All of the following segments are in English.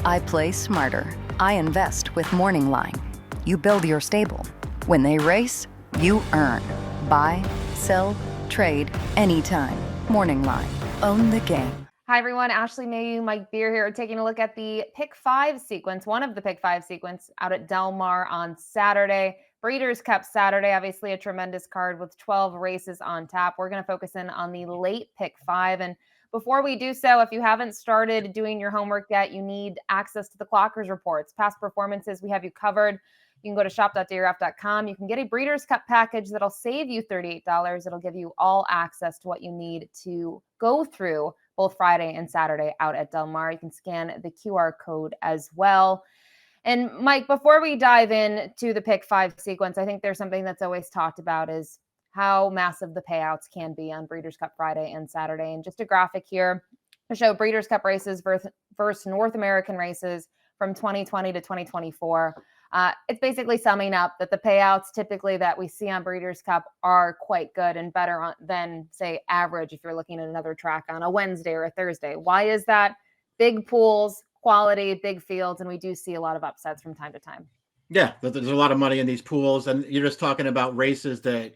I play smarter. I invest with Morning Line. You build your stable. When they race, you earn. Buy, sell, trade, anytime. Morning Line. Own the game. Hi, everyone. Ashley Mailloux, Mike Beer here, taking a look at the Pick 5 sequence, one of the Pick 5 sequence out at Del Mar on Saturday. Breeders' Cup Saturday, obviously a tremendous card with 12 races on tap. We're going to focus in on the late Pick 5. And before we do so, if you haven't started doing your homework yet, you need access to the Clockers reports. Past performances, we have you covered. You can go to shop.drf.com. You can get a Breeders' Cup package that'll save you $38. It'll give you all access to what you need to go through both Friday and Saturday out at Del Mar. You can scan the QR code as well. And Mike, before we dive into the Pick 5 sequence, I think there's something that's always talked about is how massive the payouts can be on Breeders' Cup Friday and Saturday. And just a graphic here to show Breeders' Cup races versus North American races from 2020 to 2024. It's basically summing up that the payouts typically that we see on Breeders' Cup are quite good and better than, say, average if you're looking at another track on a Wednesday or a Thursday. Why is that? Big pools, quality, big fields, and we do see a lot of upsets from time to time. Yeah, there's a lot of money in these pools, and you're just talking about races that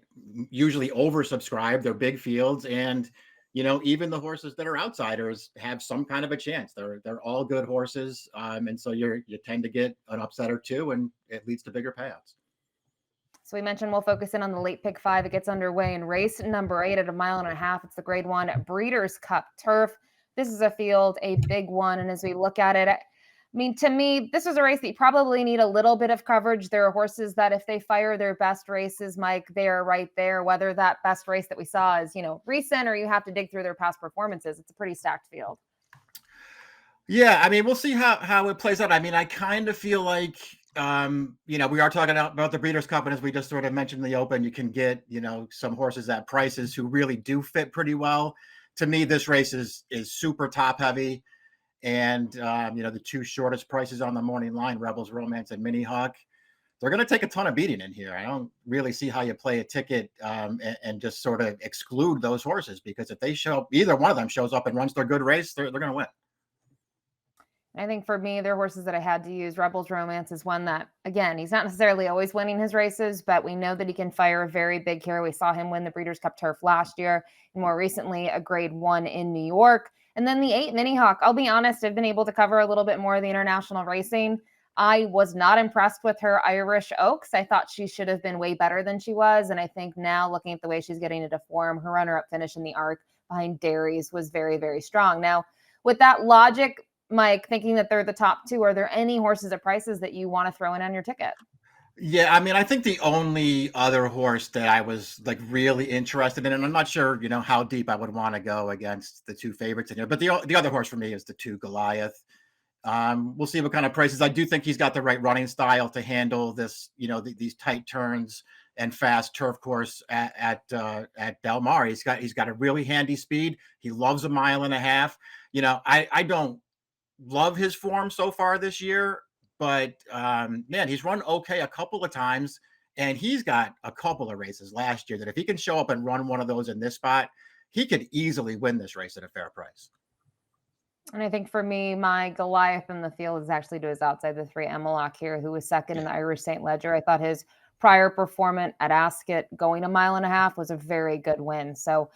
usually oversubscribe. They're big fields, and even the horses that are outsiders have some kind of a chance. They're all good horses, and so you tend to get an upset or two, and it leads to bigger payouts. So we mentioned we'll focus in on the late Pick 5. It gets underway in race number 8 at 1.5 miles. It's the Grade 1 Breeders' Cup Turf. This is a field, a big one, and as we look at it, I mean, to me, this was a race that you probably need a little bit of coverage. There are horses that if they fire their best races, Mike, they are right there. Whether that best race that we saw is, recent or you have to dig through their past performances, it's a pretty stacked field. Yeah, I mean, we'll see how it plays out. I mean, I kind of feel like, we are talking about the Breeders' Cup, and as we just sort of mentioned in the Open, you can get, some horses at prices who really do fit pretty well. To me, this race is super top heavy. And, the two shortest prices on the morning line, Rebels Romance and Mini Hawk, they're going to take a ton of beating in here. I don't really see how you play a ticket and just sort of exclude those horses, because if they either one of them shows up and runs their good race, they're going to win. I think for me, they're horses that I had to use. Rebels Romance is one that, again, he's not necessarily always winning his races, but we know that he can fire very big here. We saw him win the Breeders' Cup Turf last year, and more recently, a Grade 1 in New York. And then the 8 Mini Hawk, I'll be honest, I've been able to cover a little bit more of the international racing. I was not impressed with her Irish Oaks. I thought she should have been way better than she was. And I think now, looking at the way she's getting into form, her runner-up finish in the Arc behind Dairies was very, very strong. Now, with that logic, Mike, thinking that they're the top two, are there any horses at prices that you want to throw in on your ticket? Yeah, I mean, I think the only other horse that I was really interested in, and I'm not sure, how deep I would want to go against the two favorites in here, but the other horse for me is the 2 Goliath. We'll see what kind of prices. I do think he's got the right running style to handle this, these tight turns and fast turf course at Del Mar. He's got a really handy speed. He loves 1.5 miles. I don't love his form so far this year, but man, he's run okay a couple of times, and he's got a couple of races last year that if he can show up and run one of those in this spot, he could easily win this race at a fair price. And I think for me, my Goliath in the field is actually to his outside, the 3 Emmelock here, who was second in the Irish St. Ledger. I thought his prior performance at Ascot going 1.5 miles was a very good win. So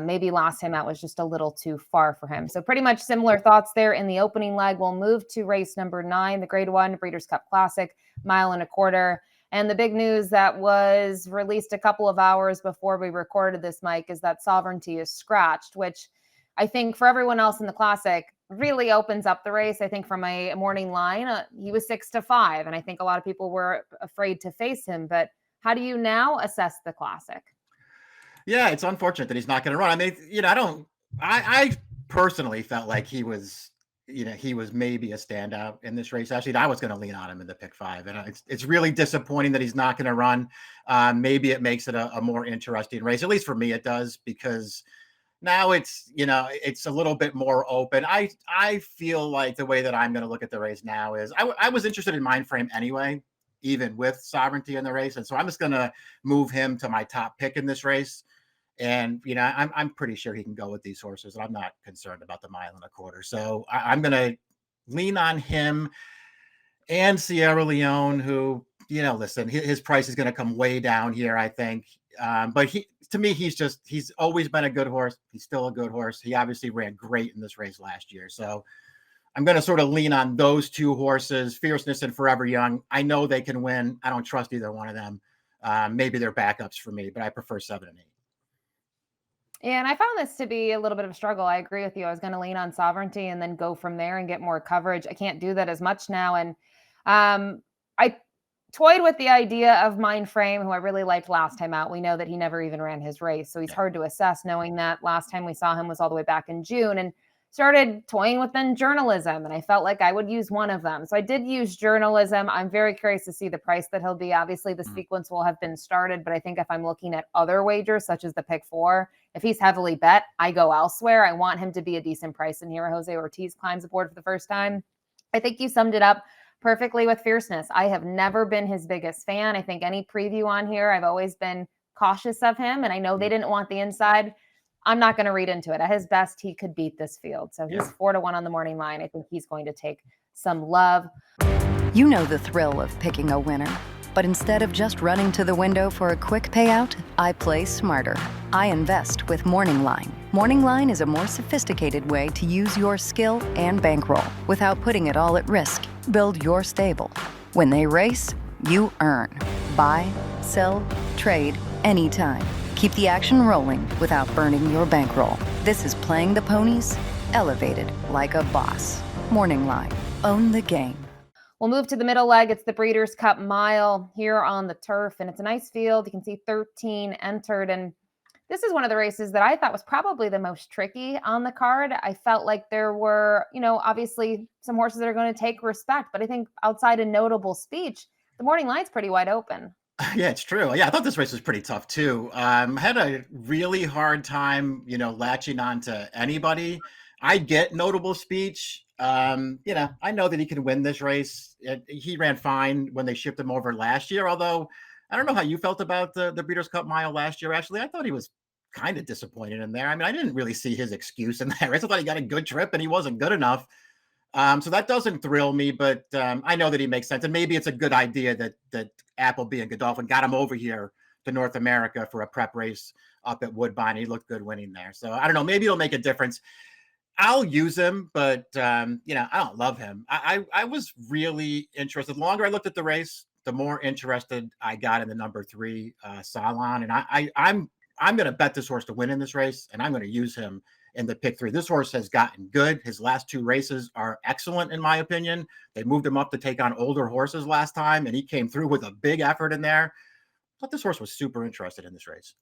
maybe last time that was just a little too far for him. So pretty much similar thoughts there in the opening leg. We'll move to race number 9, the Grade 1 Breeders' Cup Classic, 1.25 miles. And the big news that was released a couple of hours before we recorded this, Mike, is that Sovereignty is scratched, which I think for everyone else in the Classic really opens up the race. I think from a morning line, he was 6-5, and I think a lot of people were afraid to face him. But how do you now assess the Classic? Yeah, it's unfortunate that he's not going to run. I mean, I personally felt like he was maybe a standout in this race. Actually, I was going to lean on him in the Pick 5, and it's really disappointing that he's not going to run. Maybe it makes it a more interesting race. At least for me, it does, because now it's a little bit more open. I feel like the way that I'm going to look at the race now is I was interested in Mind Frame anyway, even with Sovereignty in the race, and so I'm just going to move him to my top pick in this race. And I'm pretty sure he can go with these horses, and I'm not concerned about the 1.25 miles. So I'm going to lean on him and Sierra Leone, who, listen, his price is going to come way down here, I think. But to me, he's always been a good horse. He's still a good horse. He obviously ran great in this race last year. So I'm going to sort of lean on those two horses, Fierceness and Forever Young. I know they can win. I don't trust either one of them. Maybe they're backups for me, but I prefer 7 and 8. Yeah, and I found this to be a little bit of a struggle. I agree with you. I was going to lean on Sovereignty and then go from there and get more coverage. I can't do that as much now. And I toyed with the idea of Mind Frame, who I really liked last time out. We know that he never even ran his race, so he's hard to assess, knowing that last time we saw him was all the way back in June. And started toying with then Journalism, and I felt like I would use one of them. So I did use Journalism. I'm very curious to see the price that he'll be. Obviously, the sequence will have been started, but I think if I'm looking at other wagers, such as the pick 4, if he's heavily bet, I go elsewhere. I want him to be a decent price in here. Jose Ortiz climbs aboard for the first time. I think you summed it up perfectly with Fierceness. I have never been his biggest fan. I think any preview on here, I've always been cautious of him, and I know they didn't want the inside. I'm not going to read into it. At his best, he could beat this field. So he's 4-1 on the morning line. I think he's going to take some love. You know the thrill of picking a winner. But instead of just running to the window for a quick payout, I play smarter. I invest with Morning Line. Morning Line is a more sophisticated way to use your skill and bankroll without putting it all at risk. Build your stable. When they race, you earn. Buy, sell, trade, anytime. Keep the action rolling without burning your bankroll. This is playing the ponies, elevated like a boss. Morning Line. Own the game. We'll move to the middle leg. It's the Breeders' Cup Mile here on the turf, and it's a nice field. You can see 13 entered, and this is one of the races that I thought was probably the most tricky on the card. I felt like there were, obviously some horses that are going to take respect, but I think outside a Notable Speech, the morning line's pretty wide open. Yeah, it's true. Yeah, I thought this race was pretty tough too. Had a really hard time, latching on to anybody. I get Notable Speech. I know that he can win this race. He ran fine when they shipped him over last year, although I don't know how you felt about the Breeders' Cup Mile last year. Actually, I thought he was kind of disappointed in there. I mean, I didn't really see his excuse in that race. I thought he got a good trip and he wasn't good enough. So that doesn't thrill me, but I know that he makes sense. And maybe it's a good idea that Appleby and Godolphin got him over here to North America for a prep race up at Woodbine. He looked good winning there. So I don't know, maybe it'll make a difference. I'll use him, but I don't love him. I was really interested. The longer I looked at the race, the more interested I got in the number 3 Salon. And I'm going to bet this horse to win in this race, and I'm going to use him in the pick 3. This horse has gotten good. His last 2 races are excellent, in my opinion. They moved him up to take on older horses last time, and he came through with a big effort in there. I thought this horse was super interested in this race.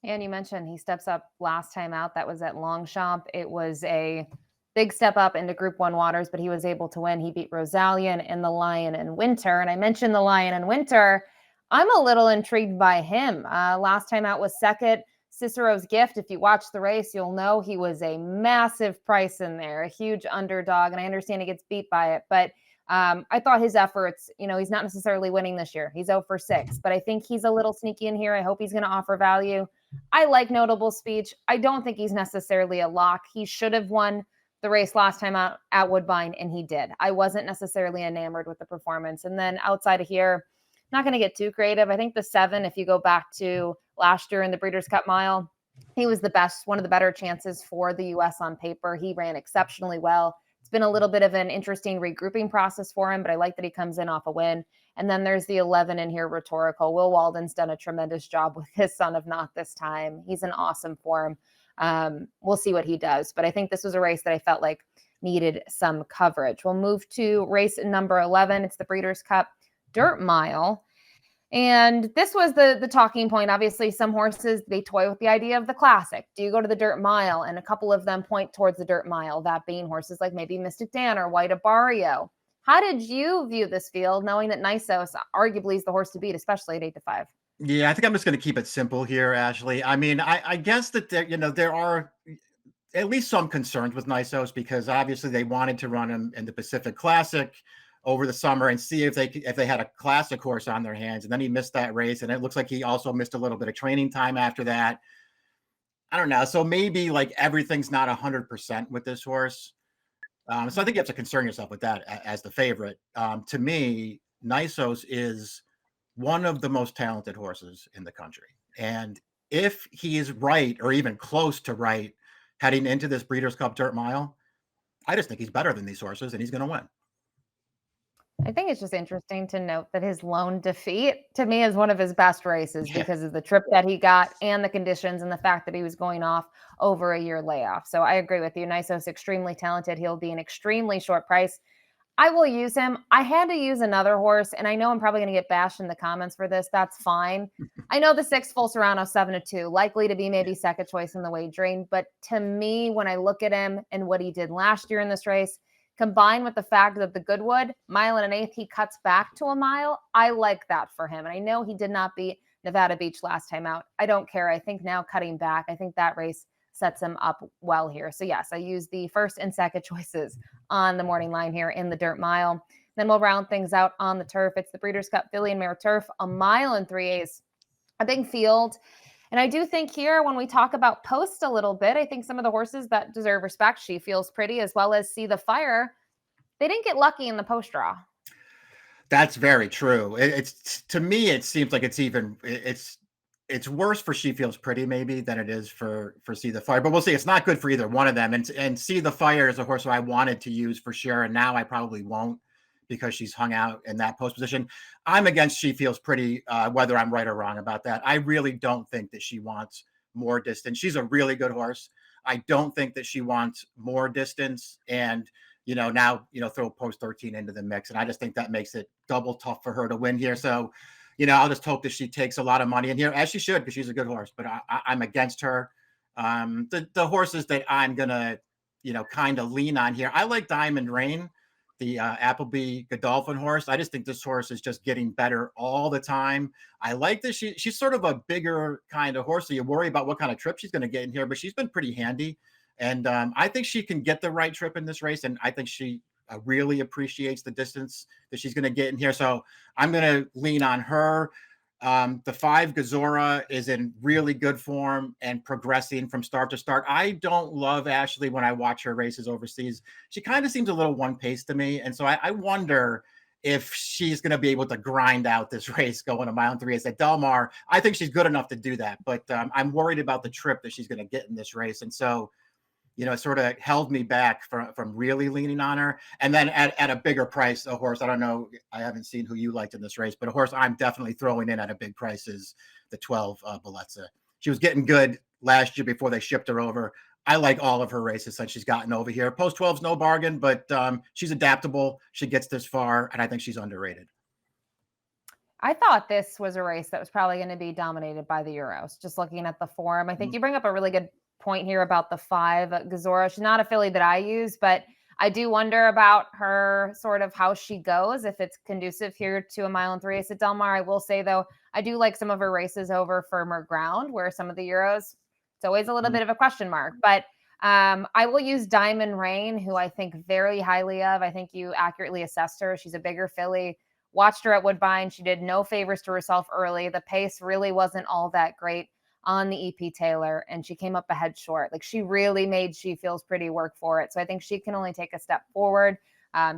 And you mentioned he steps up last time out. That was at Longchamp. It was a big step up into Group 1 waters, but he was able to win. He beat Rosalien in the Lion and Winter. And I mentioned the Lion and Winter. I'm a little intrigued by him. Last time out was second. Cicero's Gift. If you watch the race, you'll know he was a massive price in there, a huge underdog. And I understand he gets beat by it, but I thought his efforts, he's not necessarily winning this year. He's 0 for 6, but I think he's a little sneaky in here. I hope he's going to offer value. I like Notable Speech. I don't think he's necessarily a lock. He should have won the race last time out at Woodbine, and he did. I wasn't necessarily enamored with the performance. And then outside of here, not going to get too creative. I think the 7, if you go back to last year in the Breeders' Cup Mile, he was the best, one of the better chances for the U.S. on paper. He ran exceptionally well. It's been a little bit of an interesting regrouping process for him, but I like that he comes in off a win. And then there's the 11 in here, Rhetorical. Will Walden's done a tremendous job with his Son of Not this time. He's in awesome form. We'll see what he does. But I think this was a race that I felt like needed some coverage. We'll move to race number 11. It's the Breeders' Cup Dirt Mile. And this was the talking point. Obviously, some horses, they toy with the idea of the classic. Do you go to the Dirt Mile? And a couple of them point towards the Dirt Mile, that being horses like maybe Mystic Dan or White Abario. How did you view this field, knowing that Nisos arguably is the horse to beat, especially at 8-5? Yeah, I think I'm just going to keep it simple here, Ashley. I mean, I guess that there are at least some concerns with Nisos, because obviously they wanted to run him in the Pacific Classic over the summer and see if they had a classic horse on their hands. And then he missed that race. And it looks like he also missed a little bit of training time after that. I don't know. So maybe like everything's not 100% with this horse. So I think you have to concern yourself with that as the favorite. To me, Nysos is one of the most talented horses in the country. And if he is right or even close to right heading into this Breeders' Cup Dirt Mile, I just think he's better than these horses and he's going to win. I think it's just interesting to note that his lone defeat to me is one of his best races Yeah. because of the trip that he got and the conditions and the fact that he was going off over a year layoff. So I agree with you. Nysos extremely talented. He'll be an extremely short price. I will use him. I had to use another horse, and I know I'm probably going to get bashed in the comments for this. That's fine. I know the 6 Full Serrano 7-2, likely to be maybe second choice in the wagering. But to me, when I look at him and what he did last year in this race, combined with the fact that the Goodwood, 1.125 miles, he cuts back to a mile, I like that for him. And I know he did not beat Nevada Beach last time out. I don't care. I think now cutting back, I think that race sets him up well here. So yes, I use the first and second choices on the morning line here in the Dirt Mile. Then we'll round things out on the turf. It's the Breeders' Cup Filly and Mare Turf, 1 mile and 3/8, a big field. And I do think here, when we talk about post a little bit, I think some of the horses that deserve respect, She Feels Pretty, as well as See the Fire, they didn't get lucky in the post draw. That's very true. It's to me, it seems like it's worse for She Feels Pretty maybe than it is for See the Fire, but we'll see. It's not good for either one of them. And See the Fire is a horse who I wanted to use for sure, and now I probably won't because she's hung out in that post position. I'm against She Feels Pretty, whether I'm right or wrong about that. I really don't think that she wants more distance. She's a really good horse. I don't think that she wants more distance. And now, throw post 13 into the mix. And I just think that makes it double tough for her to win here. So, I'll just hope that she takes a lot of money in here, as she should, because she's a good horse. But I'm against her. The horses that I'm going to, kind of lean on here, I like Diamond Rain, the Appleby Godolphin horse. I just think this horse is just getting better all the time. I like that she's sort of a bigger kind of horse. So you worry about what kind of trip she's going to get in here, but she's been pretty handy. And I think she can get the right trip in this race. And I think she really appreciates the distance that she's going to get in here. So I'm going to lean on her. The 5 Gazora is in really good form and progressing from start to start. I don't love Ashley when I watch her races overseas. She kind of seems a little one pace to me. And so I wonder if she's going to be able to grind out this race going 1 mile and 3/8 at Del Mar. I think she's good enough to do that, but I'm worried about the trip that she's going to get in this race. And so it sort of held me back from really leaning on her. And then at a bigger price, a horse, I don't know, I haven't seen who you liked in this race, but a horse I'm definitely throwing in at a big price is the 12 Bellezza. She was getting good last year before they shipped her over. I like all of her races since she's gotten over here. Post 12's no bargain, but she's adaptable. She gets this far, and I think she's underrated. I thought this was a race that was probably going to be dominated by the Euros, just looking at the form. I think you bring up a really good point here about the 5 Gazora. She's not a filly that I use, but I do wonder about her sort of how she goes, if it's conducive here to 1 mile and 3/8 at Del Mar. I will say, though, I do like some of her races over firmer ground, where some of the Euros, it's always a little bit of a question mark. But I will use Diamond Rain, who I think very highly of. I think you accurately assessed her. She's a bigger filly. Watched her at Woodbine. She did no favors to herself early. The pace really wasn't all that great on the EP Taylor, and she came up ahead short. Like, she really made She Feels Pretty work for it. So I think she can only take a step forward.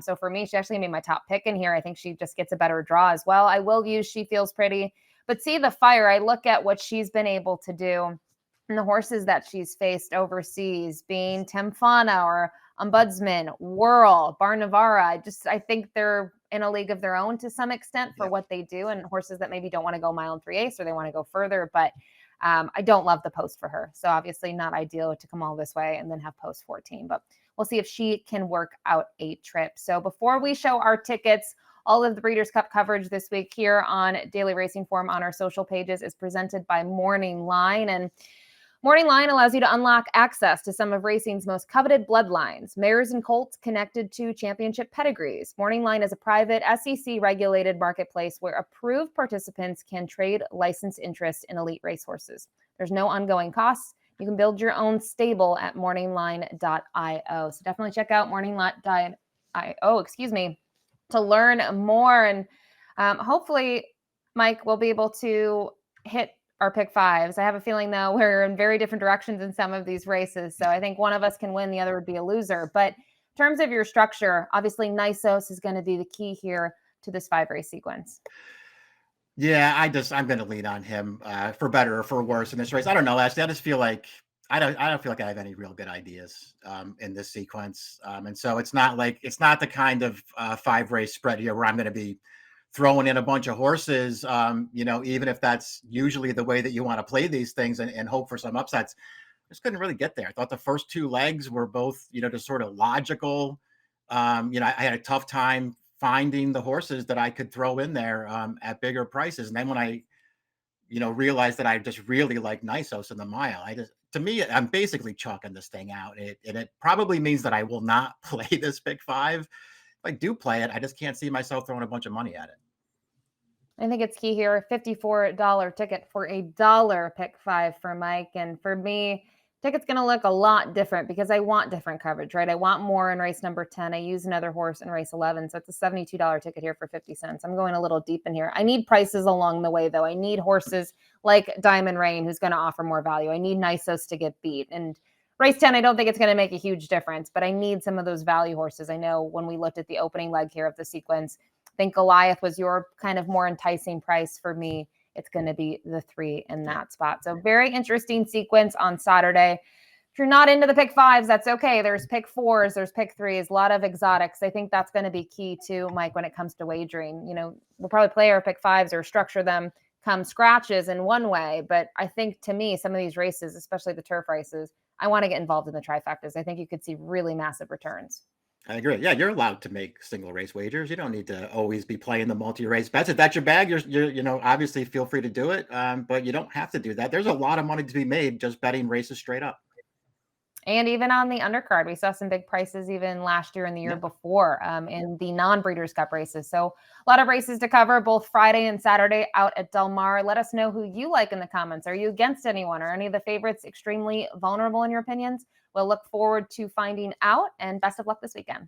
So for me, she actually made my top pick in here. I think she just gets a better draw as well. I will use She Feels Pretty, but See the Fire, I look at what she's been able to do and the horses that she's faced overseas, being Temfana or Ombudsman, Whirl, Barnavara. I think they're in a league of their own to some extent for what they do, and horses that maybe don't want to go 1 mile and 3/8 or they want to go further. But I don't love the post for her. So obviously not ideal to come all this way and then have post 14, but we'll see if she can work out a trip. So before we show our tickets, all of the Breeders' Cup coverage this week here on Daily Racing Form on our social pages is presented by Morning Line. And Morning Line allows you to unlock access to some of racing's most coveted bloodlines, mares and colts connected to championship pedigrees. Morning Line is a private SEC-regulated marketplace where approved participants can trade licensed interest in elite racehorses. There's no ongoing costs. You can build your own stable at morningline.io. So definitely check out morningline.io, to learn more. And hopefully, Mike, we'll be able to hit our pick fives. I have a feeling, though, we're in very different directions in some of these races. So I think one of us can win, the other would be a loser. But In terms of your structure, obviously Nisos is going to be the key here to this 5-race sequence. Yeah, I'm going to lean on him for better or for worse in this race. I don't know, Ashley. I just feel like I don't feel like I have any real good ideas in this sequence, and so it's not the kind of 5-race spread here where I'm going to be throwing in a bunch of horses. Even if that's usually the way that you want to play these things and hope for some upsets. I just couldn't really get there. I thought the first 2 legs were both, just sort of logical. I had a tough time finding the horses that I could throw in there at bigger prices. And then when I, realized that I just really like Nisos in the mile, to me, I'm basically chalking this thing out. It probably means that I will not play this pick 5. If I do play it, I just can't see myself throwing a bunch of money at it. I think it's key here. $54 ticket for a $1 pick 5 for Mike. And for me, ticket's going to look a lot different because I want different coverage, right? I want more in race number 10. I use another horse in race 11. So it's a $72 ticket here for 50 cents. I'm going a little deep in here. I need prices along the way, though. I need horses like Diamond Rain, who's going to offer more value. I need Nisos to get beat. And race 10, I don't think it's going to make a huge difference, but I need some of those value horses. I know when we looked at the opening leg here of the sequence, I think Goliath was your kind of more enticing price. For me, it's going to be the 3 in that spot. So very interesting sequence on Saturday. If you're not into the pick 5s, that's okay. There's pick 4s, there's pick 3s, a lot of exotics. I think that's going to be key too, Mike, when it comes to wagering. We'll probably play our pick 5s or structure them come scratches in one way. But I think, to me, some of these races, especially the turf races, I want to get involved in the trifectas. I think you could see really massive returns. I agree. Yeah, you're allowed to make single race wagers. You don't need to always be playing the multi-race bets. If that's your bag, you're obviously feel free to do it. But you don't have to do that. There's a lot of money to be made just betting races straight up. And even on the undercard, we saw some big prices even last year and the year before in the non-Breeders' Cup races. So a lot of races to cover both Friday and Saturday out at Del Mar. Let us know who you like in the comments. Are you against anyone? Or any of the favorites extremely vulnerable in your opinions? We'll look forward to finding out, and best of luck this weekend.